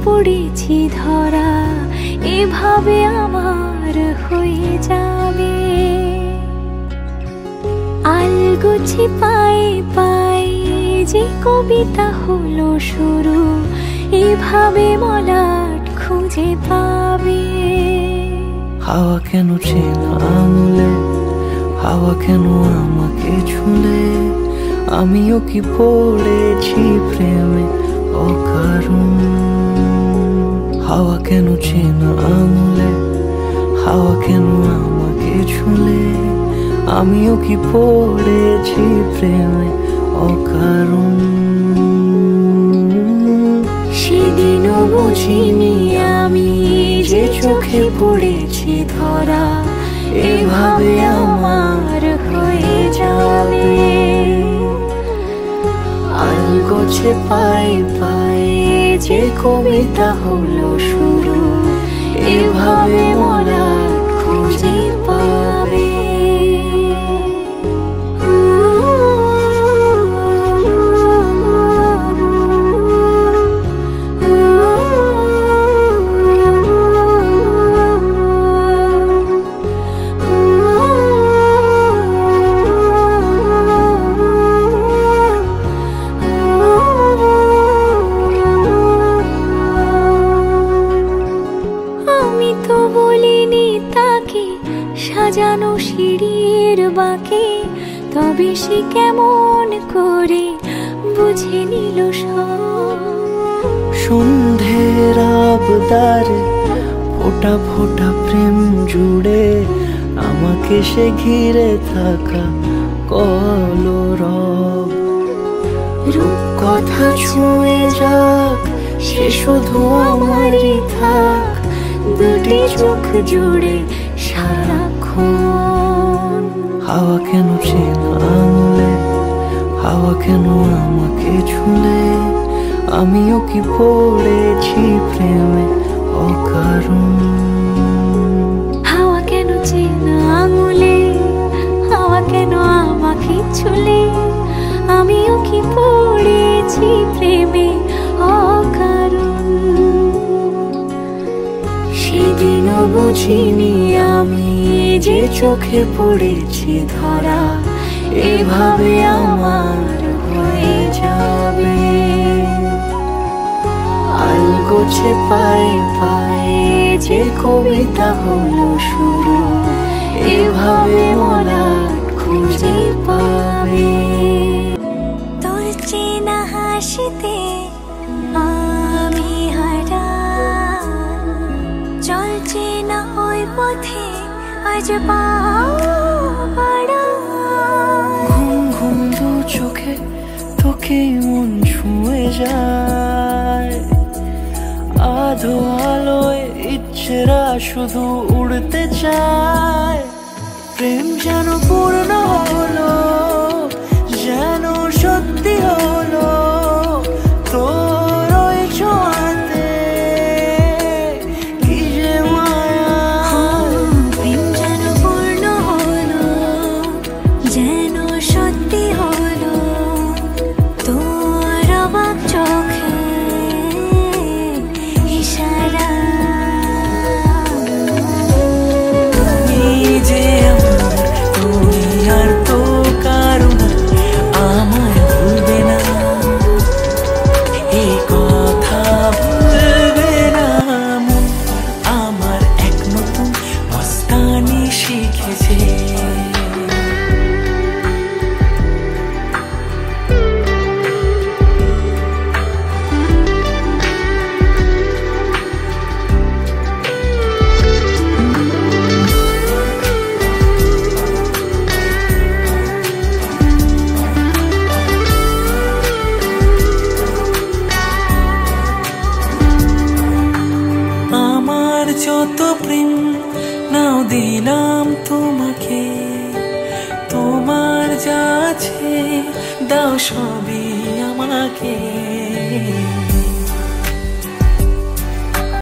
পড়েছি ধরা, এভাবে আমার হয়ে যাবে। আলগোছে পায়ে পায়ে যে কবিতা হলো শুরু, এভাবে মলাট খুঁজে পাবে। হাওয়া কেন চেনা আঙুলে, হাওয়া কেন আমাকে ছুলে, আমিও কি পড়েছি প্রেমে অকারণ। হাওয়া কেন চেনা আঙুলে, হাওয়া কেন আমাকে ছুলে, আমিও কি পড়েছি প্রেমে অকারণ। সেদিনও বুঝিনি আমি যে চোখে পড়েছি ধরা, এভাবে আমার হয়ে যাবে। আলগোছে পায়ে পায়ে যে কবিতা হলো শুরু, এভাবে মলাট খুঁজে পাবে। সাজানো সিঁড়ির বাঁকে, তবে সে কেমন করে বুঝে নিল সব। সন্ধ্যের আবদারে ফোটা ফোটা প্রেম জুড়ে, আমাকে সে ঘিরে থাকা কলরব। রূপকথা ছুঁয়ে যাক, সে শুধু আমারই থাক, দুটি চোখ জুড়ে সারাক্ষণ। হাওয়া কেন চেনা আঙুলে, হাওয়া কেন আমাকে ছুলে, আমিও কি পড়েছি প্রেমে অকারণ। হাওয়া কেন চেনা আঙুলে, হাওয়া কেন আমাকে ছুলে, আমিও কি পড়েছি প্রেমে অকারণ। সেদিনও বুঝিনি আমি যে চোখে পড়েছি ধরা, এভাবে আমার হয়ে যাবে। আলগোছে পায়ে পায়ে যে কবিতা হলো শুরু, এভাবে মলাট খুঁজে পাবে। তোর চেনা হাসিতে আমি হারান, চলছে না ওই পথে আজ পাড়া। ঘুম ঘুম দু চোখে তোকে মন ছুঁয়ে যায়, আধো আলোয় ইচ্ছেরা শুধু উড়তে চায়। প্রেম যেন পূর্ণ হলো, যেন সত্যি হলো তোর ওই ছোঁয়াতে, কি যে মায়া। প্রেম যেন পূর্ণ হলো, যেন সত্যি হলো তোর অবাক চোখে ইশারা। তুমি যে আমার, তুমি আর তো কারো না, আমায় ভুলবে না, এই কথা ভুলবে না। মন আমার এক নতুন মস্তানি শিখেছে। আমার যত প্রেম নাও দিলাম তোমাকে, তোমার যা আছে দাও সবই আমাকে।